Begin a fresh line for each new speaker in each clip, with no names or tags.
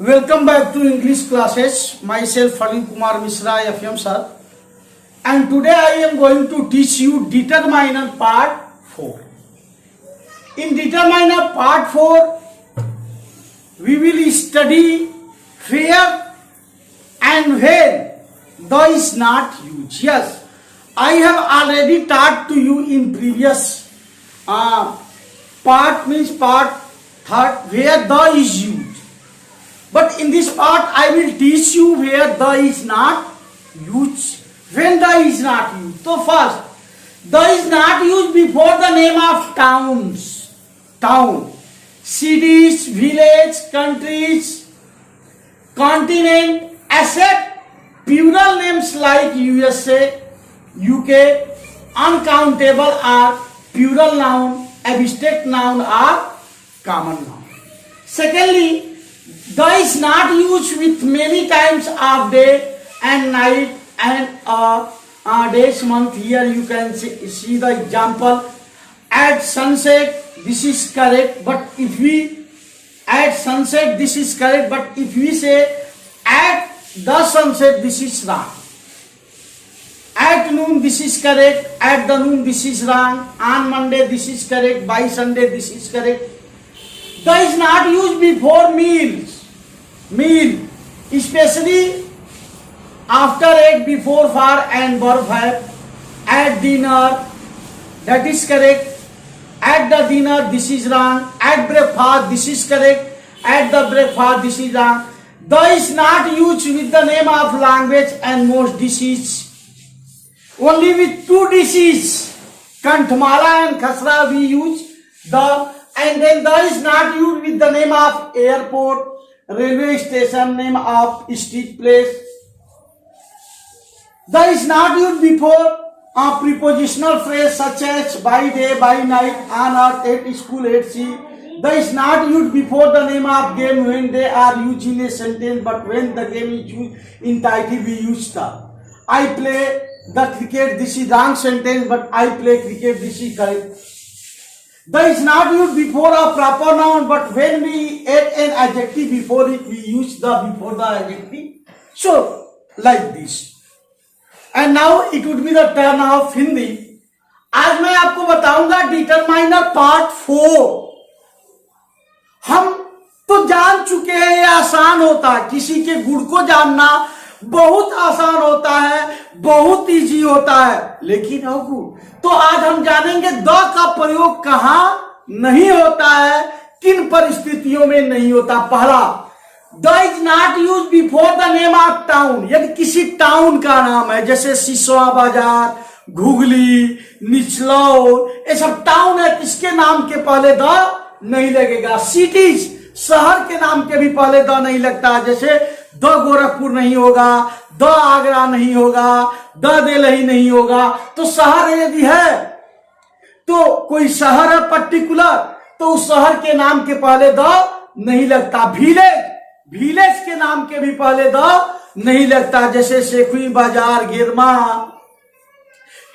Welcome back to English classes. Myself Falin Kumar Misra, FM sir. And today I am going to teach you determiner part 4. In determiner part 4, we will study where and when the is not used. Yes, I have already taught to you in previous part means part third where the is used. But in this part, I will teach you where the is not used. When the is not used. So first, the is not used before the name of towns. Town. Cities, village, countries, continent, except plural names like USA, UK, uncountable are plural noun, abstract noun are common noun. Secondly, the is not used with many times of day and night and days, month. Here you can see the example. At sunset, this is correct, but if we at sunset, this is correct, but if we say at the sunset, this is wrong. At noon, this is correct. At the noon, this is wrong. On Monday, this is correct. By Sunday, this is correct. The is not used before meals. Meal, especially after 8, before 4 and verb 5. At dinner, that is correct. At the dinner, this is wrong. At breakfast, this is correct. At the breakfast, this is wrong. The is not used with the name of language and most dishes. Only with two dishes, Kanthmala and Khasra, we use the, and then the is not used with the name of airport, railway station, name of street place. The is not used before a prepositional phrase such as by day, by night, on earth, at school, at sea. The is not used before the name of game when they are used in a sentence, but when the game is used in title, we use the. I play the cricket, this is wrong sentence, but I play cricket, this is correct. The is not used before a proper noun, but when we add an adjective before it, we use the before the adjective. So, like this. And now it would be the turn of Hindi. आज मैं आपको बताऊंगा determiner part 4. हम तो जान चुके हैं ये आसान होता है. किसी के गुण को जानना बहुत आसान होता है, बहुत इजी होता है. लेकिन तो आज हम जानेंगे द का प्रयोग कहां नहीं होता है, किन परिस्थितियों में नहीं होता. पहला, the is not use before the name of town. यदि किसी टाउन का नाम है, जैसे सिसवा बाजार, घुगली, निचलौर, ये सब टाउन है, किसके नाम के पहले द नहीं लगेगा. सिटीज, शहर के नाम के भी पहले द नहीं लगता. जैसे द गोरखपुर नहीं होगा, द आगरा नहीं होगा, द दिल्ली नहीं होगा. तो शहर यदि है, तो कोई शहर है पर्टिकुलर, तो उस शहर के नाम के पहले द नहीं लगता. विलेज, विलेज के नाम के भी पहले द नहीं लगता. जैसे शेखुई बाजार, गिरमा,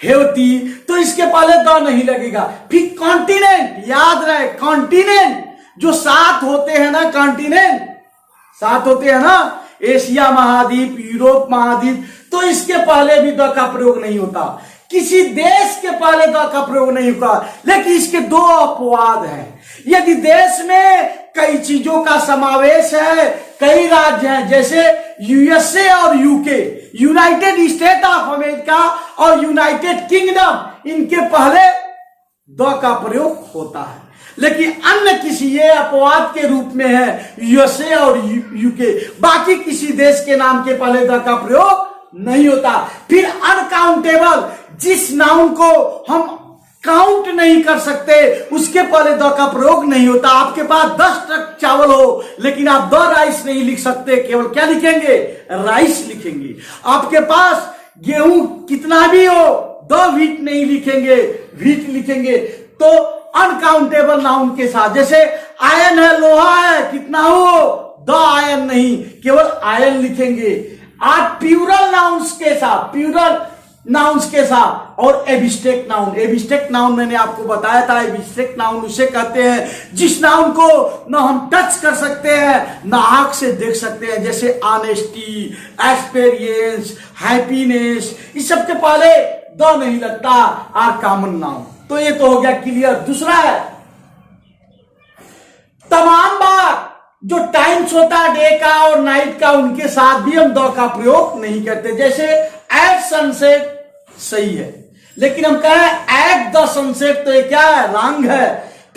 हेवती, तो इसके पहले द नहीं लगेगा. फिर कॉन्टिनेंट, याद रहे कॉन्टिनेंट, जो 7 होते हैं ना, कॉन्टिनेंट 7 होते हैं ना, एशिया महाद्वीप, यूरोप महाद्वीप, तो इसके पहले भी द का प्रयोग नहीं होता. किसी देश के पहले द का प्रयोग नहीं होता. लेकिन इसके 2 अपवाद हैं. यदि देश में कई चीजों का समावेश है, कई राज्य हैं, जैसे यूएसए और UK, United state of America और यूनाइटेड किंगडम, इनके पहले द का प्रयोग होता है. लेकिन अन्य किसी, ये अपवाद के रूप में है यूएसए और यूके, बाकी किसी देश के नाम के पहले द का प्रयोग नहीं होता. फिर अनकाउंटेबल, जिस नाउन को हम काउंट नहीं कर सकते, उसके पहले द का प्रयोग नहीं होता. आपके पास 10 ट्रक चावल हो, लेकिन आप द राइस नहीं लिख सकते, केवल क्या लिखेंगे, राइस लिखेंगे. आपके पास गेहूं कितना भी हो, द व्हीट नहीं लिखेंगे, व्हीट लिखेंगे. तो अनकाउंटेबल नाउन के साथ, जैसे आयन है, लोहा है, कितना हो, द आयन नहीं, केवल आयन लिखेंगे. आप प्लूरल नाउन्स के साथ, प्लूरल नाउन्स के साथ। और एब्स्ट्रैक्ट नाउन, एब्स्ट्रैक्ट नाउन मैंने आपको बताया था, एब्स्ट्रैक्ट नाउन उसे कहते हैं जिस नाउन को ना हम टच कर सकते हैं ना आंख से देख सकते हैं, जैसे ऑनेस्टी, एक्सपीरियंस, हैप्पीनेस, इस सब के पहले द नहीं लगता, आर कॉमन नाउन। तो ये तो हो गया क्लियर। दूसरा है तमाम बार जो टाइम्स होता है डे का और नाइट का, उनके साथ भी हम द का प्रयोग नहीं करते। जैसे एट सनसेट सही है, लेकिन हम कहें एट द सनसेट तो ये क्या है, रॉन्ग है।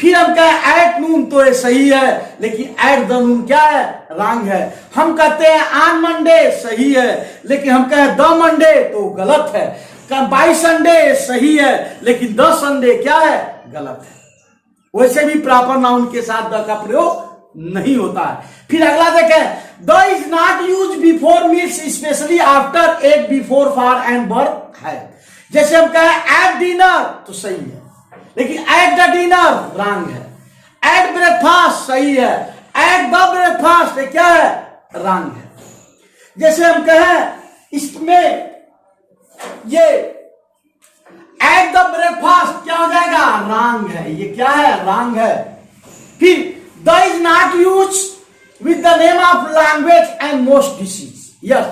फिर हम कहें एट नून तो ये सही है, लेकिन एट द नून क्या है, रॉन्ग है। हम कहते हैं ऑन मंडे सही है, लेकिन हम कहें द मंडे तो गलत है। बाई संडे सही है, लेकिन द संडे क्या है, गलत है। वैसे भी प्रॉपर नाउन के साथ द का प्रयोग नहीं होता है। फिर अगला देखें, the is not use before meals specially after, at before, for and birth है। जैसे हम कहें एट डिनर तो सही है, लेकिन एट द डिनर रॉन्ग है। एट ब्रेकफास्ट सही है, एट द ब्रेकफास्ट क्या है, रॉन्ग है। जैसे हम कहें इसमें ये एट द ब्रेकफास्ट क्या हो जाएगा, रॉन्ग है, ये क्या है, रॉन्ग है। फिर the is not use with the name of language and most disease. Yes,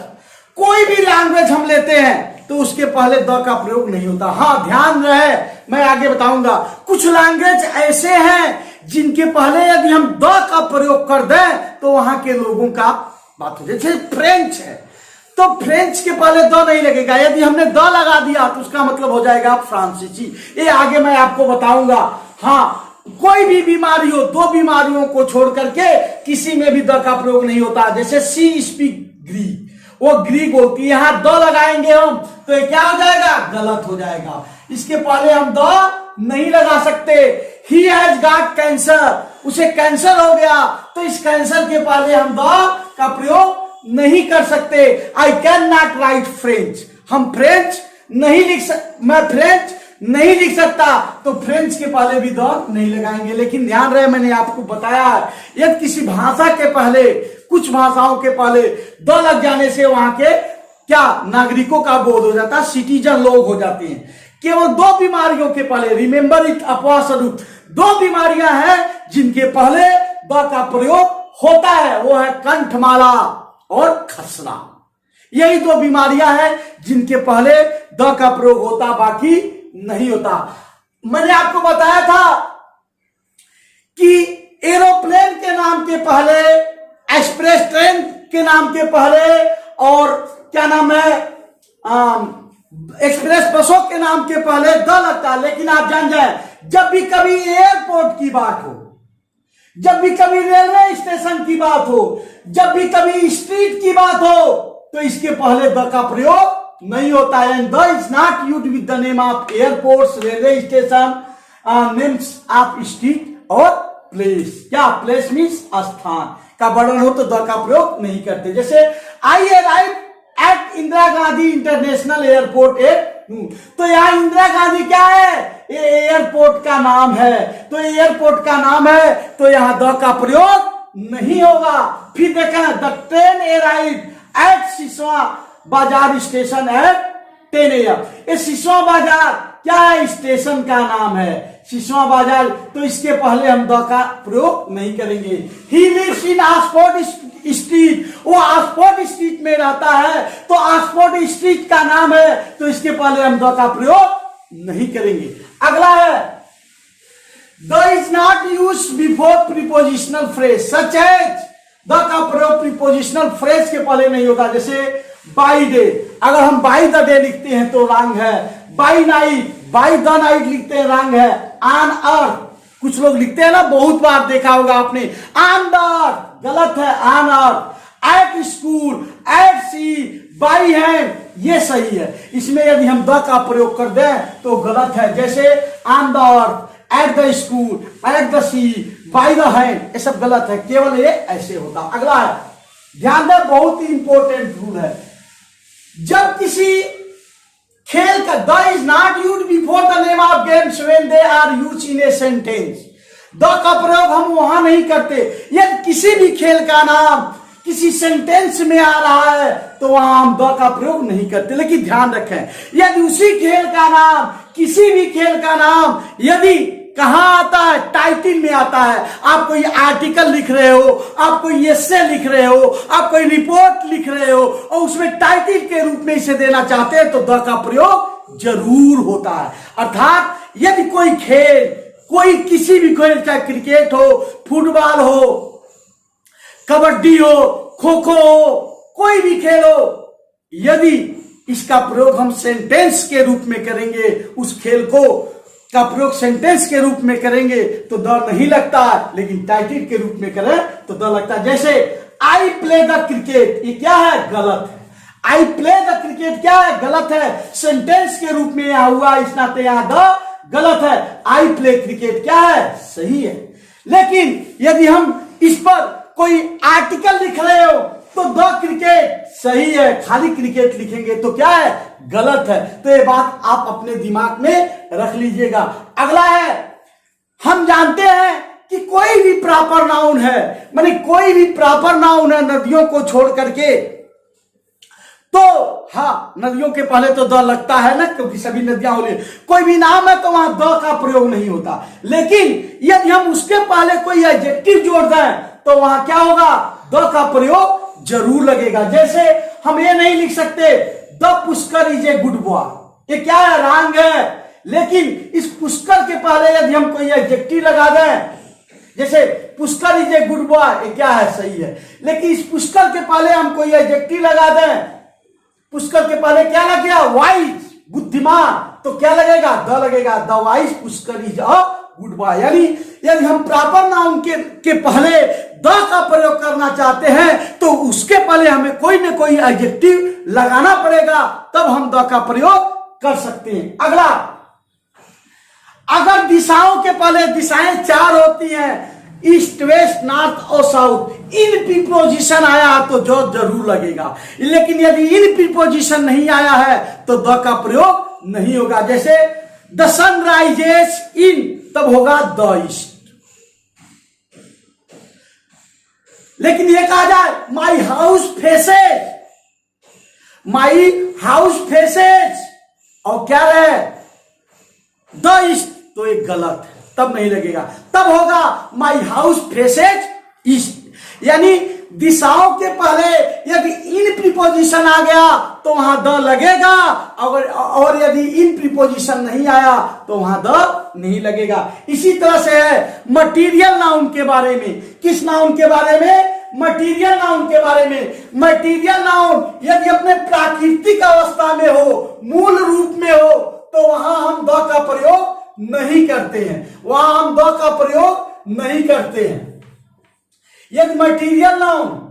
कोई भी लैंग्वेज हम लेते हैं तो उसके पहले द का प्रयोग नहीं होता। हाँ, ध्यान रहे, मैं आगे बताऊंगा। कुछ लैंग्वेज ऐसे हैं जिनके पहले यदि हम द का प्रयोग कर दें तो वहां के लोगों का बात हो जाए। जैसे फ्रेंच है तो फ्रेंच के पहले द नहीं लगेगा, यदि हमने द लगा दिया तो उसका मतलब हो जाएगा फ्रांसीसी। ये आगे मैं आपको बताऊंगा। हाँ, कोई भी बीमारी हो, दो बीमारियों को छोड़ करके किसी में भी द का प्रयोग नहीं होता। जैसे सी स्पीक ग्रीक, वो ग्रीक होती है, यहां द लगाएंगे हम तो ये क्या हो जाएगा, गलत हो जाएगा। इसके पहले हम द नहीं लगा सकते। ही हैज गॉट कैंसर, उसे कैंसर हो गया तो इस कैंसर के पहले हम द का प्रयोग नहीं कर सकते। I can not right French, हम फ्रेंच नहीं लिख मैं फ्रेंच नहीं लिख सकता तो फ्रेंच के पहले भी द नहीं लगाएंगे। लेकिन ध्यान रहे, मैंने आपको बताया यदि किसी भाषा के पहले, कुछ भाषाओं के पहले द लग जाने से वहां के क्या नागरिकों का बोध हो जाता है, सिटीजन लोग हो जाते हैं। केवल दो बीमारियों के पहले, रिमेंबर इट अपवासरूप, दो बीमारियां हैं जिनके पहले द का प्रयोग होता है, वो है कंठमाला और खसरा। यही दो बीमारियां हैं जिनके पहले द का प्रयोग होता, बाकी नहीं होता। मैंने आपको बताया था कि एरोप्लेन के नाम के पहले, एक्सप्रेस ट्रेन के नाम के पहले और क्या नाम है, एक्सप्रेस बसों के नाम के पहले द लगता है। लेकिन आप जान जाए, जब भी कभी एयरपोर्ट की बात हो, जब भी कभी रेलवे स्टेशन की बात हो, जब भी कभी स्ट्रीट की बात हो, तो इसके पहले द का प्रयोग नहीं होता है। The is not used with the name of airports, railway station, names of street और प्लेस। क्या प्लेस मीन्स स्थान का वर्णन हो तो द का प्रयोग नहीं करते। जैसे आई arrive at Indira Gandhi international airport at, तो यहाँ इंदिरा गांधी क्या है, ये एयरपोर्ट का नाम है, तो एयरपोर्ट का नाम है तो यहाँ द का प्रयोग नहीं होगा। फिर देखा, the train arrive at Siswa बाजार स्टेशन एट 10 AM। ये सिसवा बाजार क्या है, स्टेशन का नाम है, सिसवा बाजार, तो इसके पहले हम द का प्रयोग नहीं करेंगे। He lives in Oxford street, वो ऑक्सफोर्ड स्ट्रीट में रहता है तो ऑक्सफोर्ड स्ट्रीट का नाम है तो इसके पहले हम द का प्रयोग नहीं करेंगे। अगला है, the is not used before prepositional phrase such as, the का प्रयोग प्रीपोजिशनल फ्रेज के पहले नहीं होता। जैसे बाई डे, अगर हम बाई द डे लिखते हैं तो रॉन्ग है। By night, by the night लिखते हैं, रॉन्ग है। ऑन अर्थ, कुछ लोग लिखते हैं ना, बहुत बार देखा होगा आपने, ऑन द अर्थ, गलत है, on earth. At school, at sea, by hand, ये सही है। इसमें यदि हम द का प्रयोग कर दें तो गलत है। जैसे on the earth, at the school, at the sea, by the hand, ये सब गलत है, केवल ये ऐसे होता। अगला है, ध्यान दें, बहुत ही इंपॉर्टेंट रूल है। जब किसी खेल का, the is not used before the name of games when they are used in a sentence, the का प्रयोग हम वहां नहीं करते। यदि किसी भी खेल का नाम किसी सेंटेंस में आ रहा है तो वहां हम द का प्रयोग नहीं करते। लेकिन ध्यान रखें, यदि उसी खेल का नाम, किसी भी खेल का नाम यदि कहां आता है, टाइटल में आता है, आप कोई आर्टिकल लिख रहे हो, आप कोई एस्से लिख रहे हो, आप कोई रिपोर्ट लिख रहे हो और उसमें टाइटल के रूप में इसे देना चाहते हैं तो द का प्रयोग जरूर होता है। अर्थात यदि कोई खेल, कोई किसी भी खेल, चाहे क्रिकेट हो, फुटबॉल हो, कबड्डी हो, खो खो हो, कोई भी खेल हो, यदि इसका प्रयोग हम सेंटेंस के रूप में करेंगे, उस खेल को का प्रयोग सेंटेंस के रूप में करेंगे तो द नहीं लगता, लेकिन टाइटल के रूप में करें तो द लगता है। जैसे आई प्ले द क्रिकेट, ये क्या है? गलत है। आई प्ले द क्रिकेट क्या है? गलत है। सेंटेंस के रूप में यहां हुआ, इस नाते यहां द गलत है। आई प्ले क्रिकेट क्या है? सही है। लेकिन यदि हम इस पर कोई आर्टिकल लिख रहे हो तो द क्रिकेट सही है, खाली क्रिकेट लिखेंगे तो क्या है? गलत है। तो ये बात आप अपने दिमाग में रख लीजिएगा। अगला है, हम जानते हैं कि कोई भी प्रॉपर नाउन है, माने कोई भी प्रॉपर नाउन है नदियों को छोड़ करके, तो हाँ, नदियों के पहले तो द लगता है ना, क्योंकि सभी नदियां हो रही। कोई भी नाम है तो वहां द का प्रयोग नहीं होता। लेकिन यदि हम उसके पहले कोई एडजेक्टिव जोड़ दें तो वहां क्या होगा? द का प्रयोग जरूर लगेगा। जैसे हम ये नहीं लिख सकते the Pushkar is a good boy, ये क्या है? रॉन्ग है। लेकिन इस पुष्कर के पहले यदि हम कोई एडजेक्टिव लगा दें, जैसे Pushkar is a good boy, ये क्या है? सही है। लेकिन इस पुष्कर के पहले हम कोई एडजेक्टिव लगा दें, पुष्कर के पहले क्या लग गया? वाइज, बुद्धिमान, तो क्या लगेगा? द लगेगा। The wise Pushkar is a good boy. यानी यदि हम प्रॉपर नाउन के पहले द का प्रयोग करना चाहते हैं तो उसके पहले हमें कोई ना कोई एडजेक्टिव लगाना पड़ेगा, तब हम द का प्रयोग कर सकते हैं। अगला, अगर दिशाओं के पहले दिशाएं चार होती हैं, ईस्ट, वेस्ट, नॉर्थ और साउथ, इन प्रीपोजिशन आया तो जो जरूर लगेगा। लेकिन यदि इन प्रीपोजिशन नहीं आया है तो द का प्रयोग नहीं होगा। जैसे द सन राइजेस इन, तब होगा द ईस्ट। लेकिन ये कहा जाए my house faces, my house faces, और क्या रहे? द ईस्ट, तो ये गलत है, तब नहीं लगेगा। तब होगा माई हाउस फेसेस ईस्ट। यानी दिशाओं के पहले यदि इन प्रीपोजिशन आ गया तो वहां द लगेगा, और यदि इन प्रीपोजिशन नहीं आया तो वहां द नहीं लगेगा। इसी तरह से है मटीरियल नाउन के बारे में। किस नाउन के बारे में? मटीरियल नाउन के बारे में। मटीरियल नाउन यदि अपने प्राकृतिक अवस्था में हो, मूल रूप में हो, तो वहां हम द का प्रयोग नहीं करते हैं, वहां हम द का प्रयोग नहीं करते हैं। यदि मटीरियल नाउन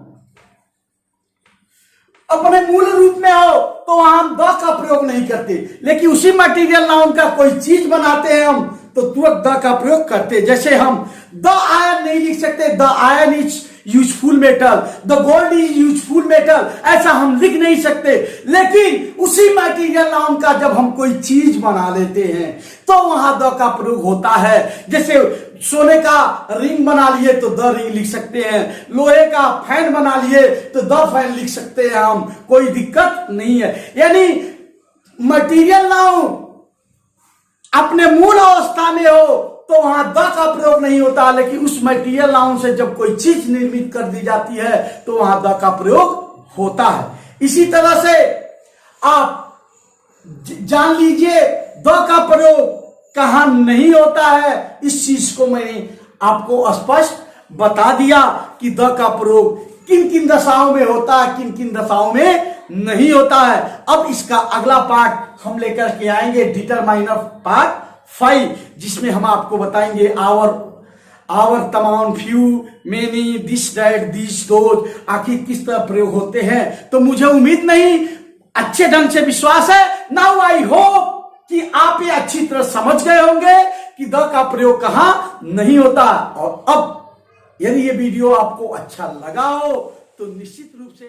अपने मूल रूप में हो तो वहां हम द का प्रयोग नहीं करते। लेकिन उसी मटीरियल नाउन का कोई चीज बनाते हैं हम तो तुरंत द का प्रयोग करते। जैसे हम द आयरन नहीं लिख सकते, the iron is useful metal, the gold is useful metal, ऐसा हम लिख नहीं सकते। लेकिन उसी मटीरियल नाउन का जब हम कोई चीज बना लेते हैं तो वहां द का प्रयोग होता है। जैसे सोने का रिंग बना लिए तो द रिंग लिख सकते हैं, लोहे का फैन बना लिए तो द फैन लिख सकते हैं हम, कोई दिक्कत नहीं है। यानी मटीरियल नाउन अपने मूल अवस्था में हो तो वहां द का प्रयोग नहीं होता। लेकिन उस मटीरियल नाउन से जब कोई चीज निर्मित कर दी जाती है तो वहां द का प्रयोग होता है। इसी तरह से आप जान लीजिए द का प्रयोग कहां नहीं होता है। इस चीज को मैंने आपको स्पष्ट बता दिया कि द का प्रयोग किन किन दशाओं में होता है, किन किन दशाओं में नहीं होता है। अब इसका अगला पार्ट हम लेकर के आएंगे, डिटरमाइनर पार्ट 5, जिसमें हम आपको बताएंगे आवर, तमाम, few, many, this, that, this, those, आखिर किस तरह प्रयोग होते हैं। तो मुझे उम्मीद नहीं, अच्छे ढंग से विश्वास है, नाउ आई होप कि आप ये अच्छी तरह समझ गए होंगे कि द का प्रयोग कहां नहीं होता। और अब यदि ये वीडियो आपको अच्छा लगा हो तो निश्चित रूप से